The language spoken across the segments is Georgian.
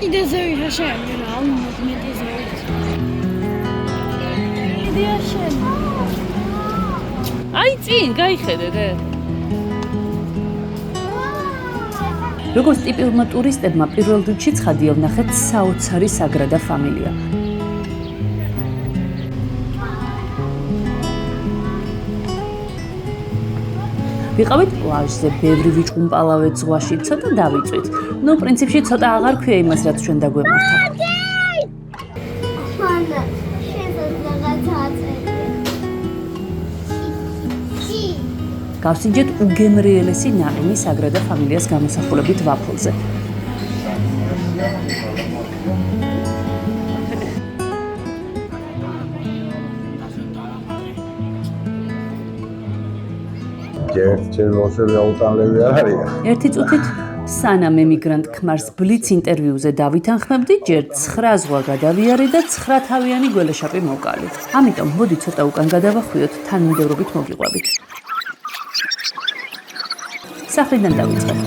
Კიდე ზევით შემიძლია, ალბათ მეტი ზევით. კიდე შემიძლია. აი წინ გაიხედე რე. როგორც ტიპიურმა ტურისტებმა პირველ რიგში ცხადია ვნახეთ საოცარი საგრადა ფამილია. ვიყავით პლაჟზე, ბევრი ვიჭყუმპალავეთ ზღვაში, ცოტა დავიწვით. ნუ პრინციპში ცოტა აღარ ქვია იმას, რაც ჩვენ დაგვემართა. გავსინჯეთ უგემრიელესი ნაყინი საგრადა ფამილიას გამოსახულებით ვაფლზე. ერთი წუთით სანამ ემიგრანტ ქმარს ბლიც ინტერვიუზე დავითანხმებდი, ჯერ 9 ზღვა გადავიარე და 9 თავიანი გველეშაპი მოვკალი. ამიტომ მოდი ცოტა უკან გადავახვიოთ, თანმიმდევრობით მოგიყვებით. სახლიდან დავიწყებ.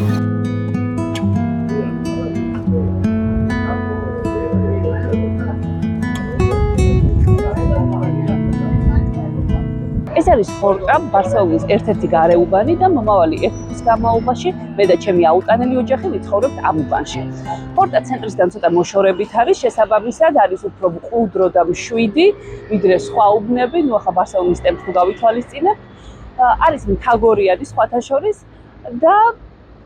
ეს არის ხორტა, ბარსელონის ერთ-ერთი გარეუბანი და მომავალი 1 წლის განმავლობაში მე და ჩემი აუტანელი ოჯახი ვიცხოვრობთ ამ უბანში. ხორტა ცენტრისგან ცოტა მოშორებით არის, შესაბამისად არის უფრო მყუდრო და მშვიდი, ვიდრე სხვა უბნები, ნუ ახლა ბარსელონის ტემპს თუ გავითვალისწინებ, არის მთაგორიანი სხვათა შორის და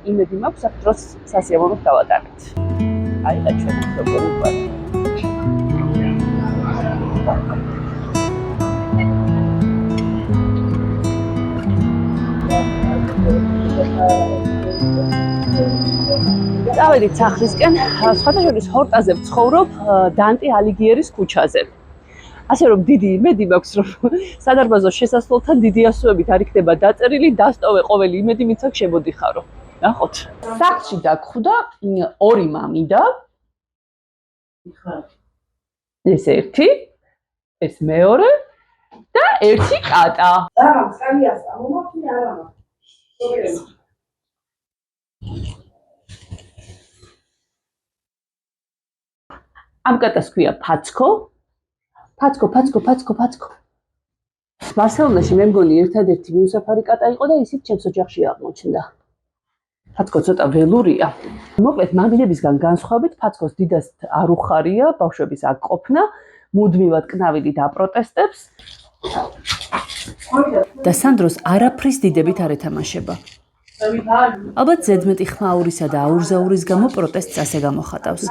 იმედი მაქვს აქ დროს სასიამოვნოდ დავატანეთ. აი და ჩვენი როგორი უბანი. წავედით სახლისკენ, სხვათა შორის ხორტაზე ვცხოვრობ დანტე ალიგიერის ქუჩაზე. ასე რომ დიდი იმედი მაქვს, რომ სადარბაზო შესასვლელთან დიდი ასოებით არ იქნება დაწერილი, დასტოვე ყოველი იმედი, ვინც აქ შემოდიხარო. ნახოთ. სახლში დაგხვდა 2 მამიდა. ეს ერთი, ეს მეორე და ერთი კატა. ამ კატას ქვია ფაცკო. ფაცკო. ბარსელონაში მე მგონი ერთადერთი მიუსაფარი კატა იყო და ისიც ჩემს ოჯახში აღმოჩნდა. ფაცკო ცოტა ველურია. მოკლედ მამიდებისგან განსხვავებით ფაცკოს დიდას არ უხარია ბავშვების აქ ყოფნა, მუდმივად კნავილი დაპროტესტებს. და სანდროს არაფრის დიდებით არ ეთამაშება. ალბათ ზედმეტი ხმაურისა და აურზაურის გამო პროტესტს ასე გამოხატავს.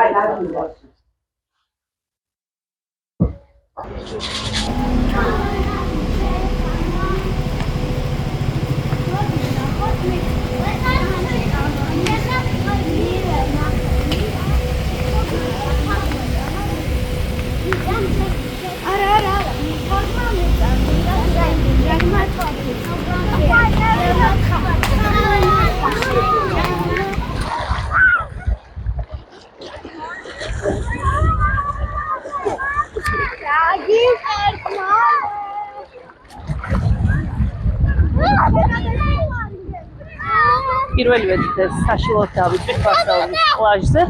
პირველივე დღეს საშინლად დავიწყე ბარსელონის პლაჟზე.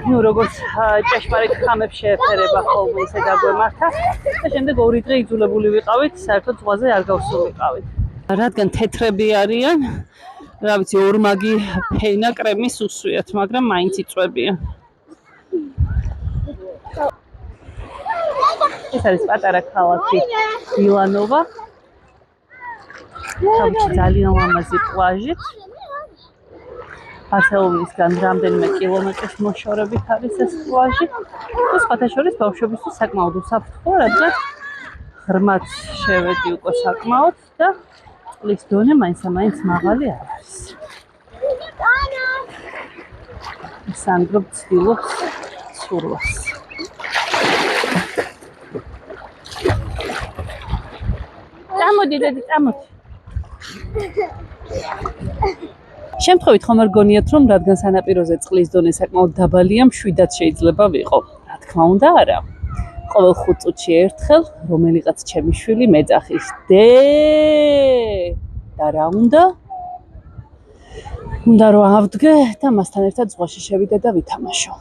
ნუ როგორც ჭეშმარიტ ხამებს შეეფერება ხოლმე ისე დაგვემართა და შემდეგ 2 დღე იძულებული ვიყავით, საერთოდ ზღვაზე არ გავსულიყავით. რადგან თეთრები არიან, რა ვიცი, ორმაგი ფენა კრემის უსვიათ, მაგრამ მაინც იწვევიან. ეს არის პატარა ქალაქი მილანოვა. ძალიან ლამაზი პლაჟით. ბარსელონისგან რამდენიმე კილომეტრის მოშორებით არის ეს პლაჟი. და სხვათა შორის ბავშვებისთვის საკმაოდ უსაფრთხოა, რადგან ღრმად შევედი უკვე საკმაოდ და წყლის დონე მაინც მაღალი არ არის. სანდრო ცდილობს სურვას. წამოდი დედი, წამოდი. შემთხვევით ხომ არ გონიათ, რომ რადგან სანაპიროზე წყლის დონე საკმაოდ დაბალია, მშვიდად შეიძლება ვიყო. რა თქმა უნდა, არა. ყოველ 5 წუთში ერთხელ რომელიღაც ჩემი შვილი მეძახის და რა უნდა? უნდა რომ ავდგე და მასთან ერთად ზღვაში შევიდე და ვითამაშო.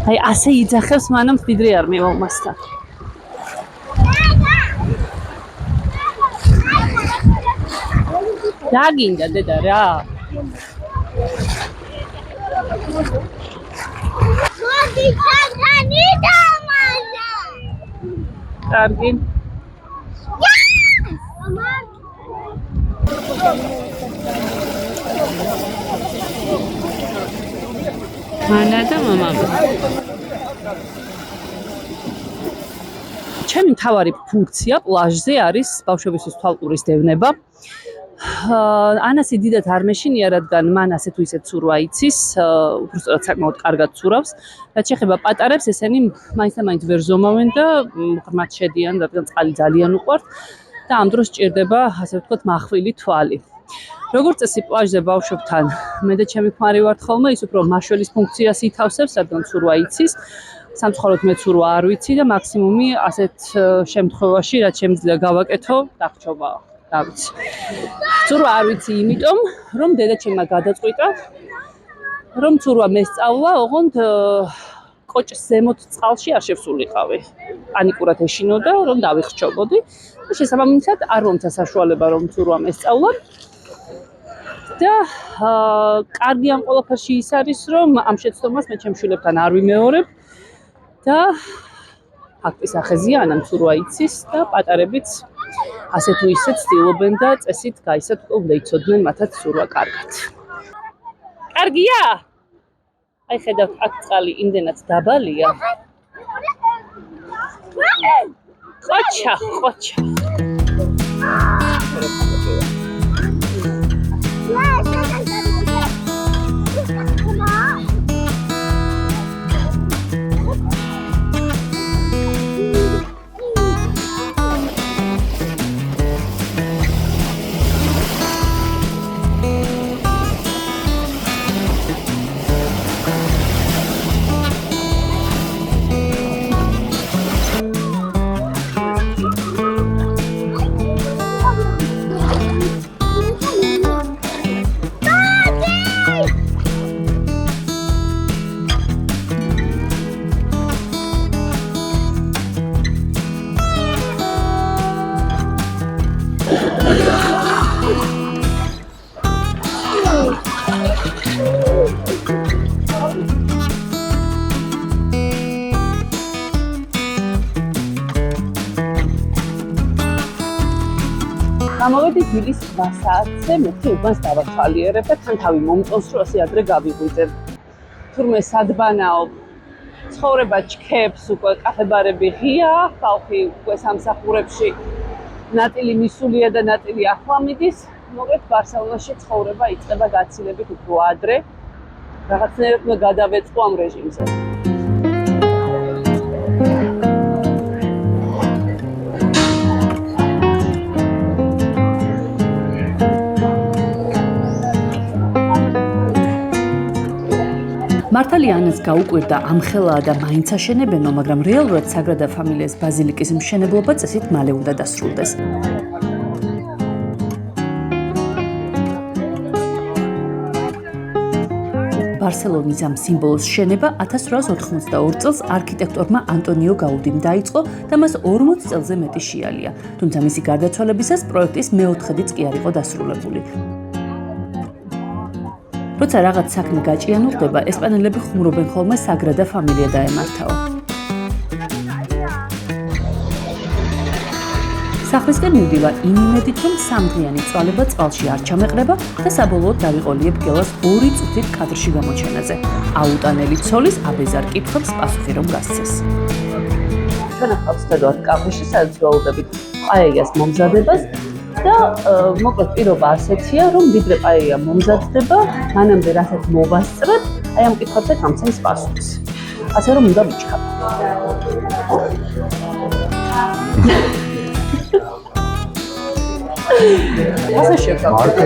აი ასე იძახებს მანამ ვიდრე არ მივა მასთან. რა გინდა დედა რა? მოდი ჩაგანი დამაჟა. კარგი. მანა და მამა. ჩემი მთავარი ფუნქცია პლაჟზე არის ბავშვებისთვის თვალყურის დევნება. ანასი დიდად არ მეშინია, რადგან მან ასე თუ ისე ცურვა იცის, უბრალოდ საკმაოდ კარგად ცურავს. რაც შეეხება პატარებს, ესენი მაინც და მაინც ვერ ზომავენ და ღრმად შედიან, რადგან წყალი ძალიან უყვართ და ამ დროს სჭირდება, ასე ვთქვათ, მახვილი თვალი. როგორც წესი პლაჟზე ბავშვებთან მე და ჩემი ქმარი ვართ ხოლმე, ის უფრო მაშველის ფუნქციას ითავსებს, რადგან ცურვა იცის. სამწუხაროდ მე ცურვა არ ვიცი და მაქსიმუმი ასეთ შემთხვევაში, რაც შემიძლია გავაკეთო, დახჭობაა. რა ვიცი. ცურვა არ ვიცი, იმიტომ რომ დედაჩემმა გადაწყვიტა, რომ ცურვა მესწავლა, ოღონდ კოჭს ზემოთ წყალში არ შევსულიყავი. პანიკურად ეშინოდა, რომ დავიხრჩობოდი და შესაბამისად არ მომცა საშუალება, რომ ცურვა მესწავლა. და კარგი ამ ყველაფერში ის არის, რომ ამ შეცდომას მე ჩემ შვილებთან არ ვიმეორებ და ფაქტის ახეზია, ანამ ცურვა იცის და პატარებიც ასე თუ ისე ცდილობენ და წესით გაისად უკვე იცოდნენ მათაც ცურვა კარგად. კარგია? აი ხედავთ, აქ წყალი იმდენად დაბალია. ყოჩა, ყოჩა. გამოვედი დილის 8 საათზე, მე უბანს დავათვალიერებ და თან თავი მომწონს, რომ ასე ადრე გავიღვიძებ. თურმე სადბანაო ცხოვრება ჩქეფს, უკვე კაფე-ბარები ღია, ხალხი უკვე სამსახურებში ნაწილი მისულია და ნაწილი ახლა მიდის. მოგეთ ბარსელონაში ცხოვრება იწყება გაცილებით უფრო ადრე. რაღაცნაირად უნდა გადავეწყო ამ რეჟიმზე. მართალი ანას გაუკვირდა ამხელაა და მაინც აშენებენო, მაგრამ რეალურად საგრადა ფამილიას ბაზილიკის მშენებლობა წესით მალე უნდა დასრულდეს. ბარსელონის ამ სიმბოლოს შენება 1882 წელს არქიტექტორმა ანტონიო გაუდიმ დაიწყო და მას 40 წელზე მეტი შეალია, თუმცა მისი გარდაცვალებისას პროექტის მეოთხედიც კი არ იყო დასრულებული. როცა რაღაც საქმე გაჭიანურდება, ესპანელები ხუმრობენ ხოლმე საგრადა ფამილია დაემართაო. სახლისკენ მივდივა იმ იმედით, რომ სამდღიანი წვალება წყალში არ ჩამეყრება და საბოლოოდ დავიყოლიებ გელას 2 წუთით კადრში გამოჩენაზე. აუტანელი ცოლის აბეზარ კითხვებს პასუხი რომ გასცეს. ჩვენ ახლა ვსწავლობთ კაფეში, სადაც ველოდებით პაეიას მომზადებას და მოკლედ პირობა ასეთია, რომ ვიდრე პაეია მომზადდება, მანამდე რასაც მოვასწრებ, აი ამ კითხვებზე გამცემს პასუხს. ასე რომ უნდა ვიჩქარ. ასე შევთავაზებ.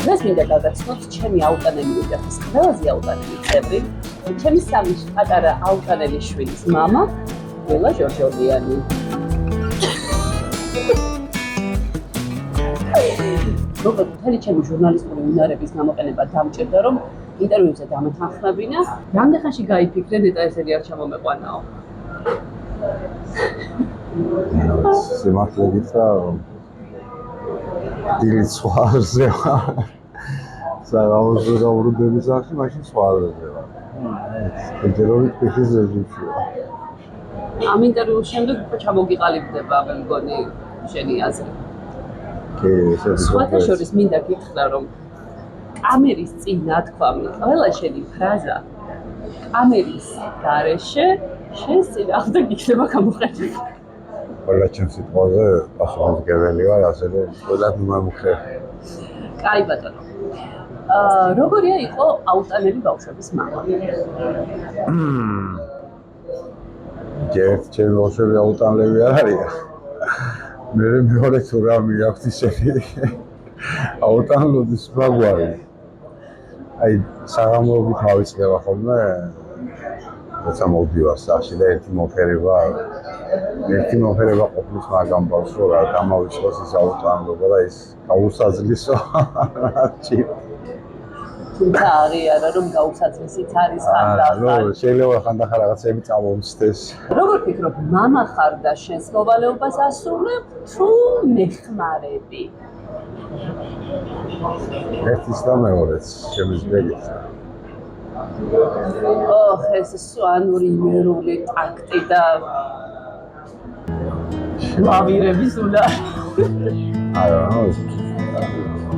დღეს მინდა გავაცნოთ ჩემი აუტანელი ოჯახის ყველაზე აუტანელი წევრი, ჩემი სამი პატარა აუტანელი შვილის მამა ბელა ჟორჟოლიანი. როგორც მთელი ჩემი ჟურნალისტური უნარების გამოყენება დამჭირდა, რომ ინტერვიუზე დამეთანხმებინა, რამდენ ხანში გაიფიქრე ნეტა ესენი არ ჩამომეყვანაო? სიმართლე გითხრა, დილით სხვა აზრზე ვარ. საღამოს გავრდების ახში, მაშინ სხვა აზრზე ვარ. ეჯერობით ფიქრის რეჟიმში ვარ. ამ ინტერვიუს შემდეგ უფრო ჩამოგიყალიბდება, მე მგონი, შენი აზრი. კი, ესეთი სხვათა შორის მინდა გითხრა, რომ კამერის წინ ნათქვამი, ყველა შენი ფრაზა კამერის გარეშე შენს წინააღმდეგ იქნება გამოყენებული. ყველა ჩემ სიტყვაზე პასუხისმგებელი ვარ, ასევე ყველას მიმამუქრე. კაი ბატონო. როგორია იყო აუტანელი ბავშვების მამა? ერთ ჩემი ბავშვები აუტანლები არ არის. მე მეორე თუ რა მიაქვს ისეთი აუტანლობის მაგვარი. აი საღამოობით ავიწყდება ხოლმე როცა მოვდივარ სახში და ერთი მოფერება ყოფნის მაგამ ბავშვს რა დამავიწყოს ის აუტანლობა და ის გაუსაძლისო რაჭი. თუმცა აღიარა რომ გაუსაძლისიც არის ხანდახან. ნუ შეიძლება ხანდახან რაღაცები წამოვიცდეს. როგორ ფიქრობ, მამა ხარ და შენს მოვალეობას ასრულებ თუ მეხმარები? ერთის და მეორეც შემიძლია. ეს სვანური იმერული ტაქტი და ლავირების უნარი. არა,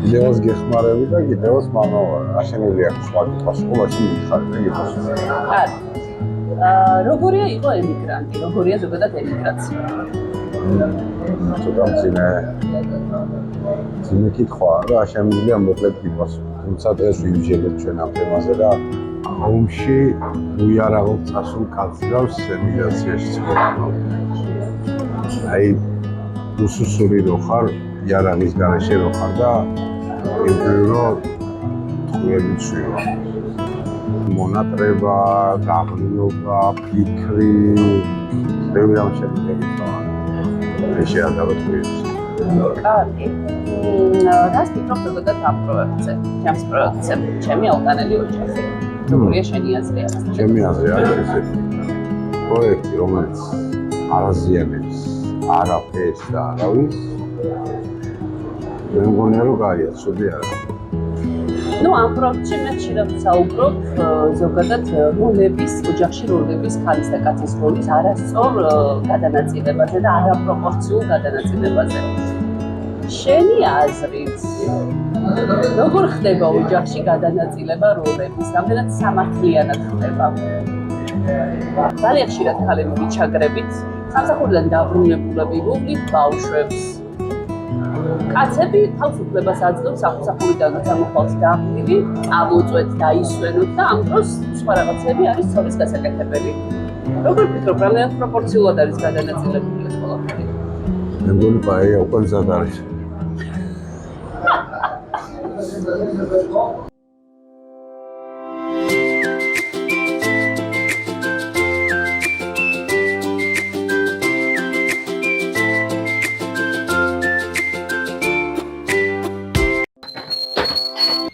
კიდევაც გეხმარები და კიდევაც მამა ვარ. აშენელი აქვს სხვა კითხვაში მითხარი და გიხსნა. არა. როგორია იყო ემიგრანტი? როგორია ზოგადად ემიგრაცია? ცოტა მძიმე კითხვაა და შემიძლია მოკლედ გითხრას. თუმცა დღეს ვიმსჯელებ ჩვენ ამ თემაზე და ომში უიარაღო წასულ კაცს გავს ემიგრაციაში ცხოვრება. აი უსუსური რო ხარ, იარაღის გარეშე რო ხარ და ებრო თქვენი შვილი. მონატრება, გაღლილობა, ფიქრი, ბევრი რამ შეიძლება გითხრა. ეს შეადავთქვი. კარგი. რას ფიქრობ ზოგადად ამ პროექტზე? ჩემს პროექტზე, ჩემი აუტანელი ოჯახი. როგორია შენი აზრი? ჩემი აზრი არის ესეთი. პროექტი, რომელიც არაზიანებს არაფერს და არავის. მე მგონია რომ გაია, ცუდი არა. ნუ ამ პროექტში მე ხშირად ვსაუბრობ ზოგადად როლების, ოჯახში როლების ქალის და კაცის როლის არასწორ გადანაწილებაზე და არაპროპორციულ გადანაწილებაზე. შენი აზრით, როგორ ხდება ოჯახში გადანაწილება როლების, რამდენად სამართლიანად ხდება? ძალიან ხშირად ქალები მიჩაგრებით, სამსახურიდან დაბრუნებულები ვუვლით ბავშვებს. კაცები თავს უფლებას აძლევს სამსახურიდან როცა მოხვალთ დაღლილი, წამოწვეთ, დაისვენოთ და ამ დროს სხვა რაღაცები არის ცოლის გასაკეთებელი. როგორ ფიქრობ, რამდენად პროპორციულად არის გადანაწილებული ეს ყველაფერი? მე მგონი პაეა უკვე მზად არის.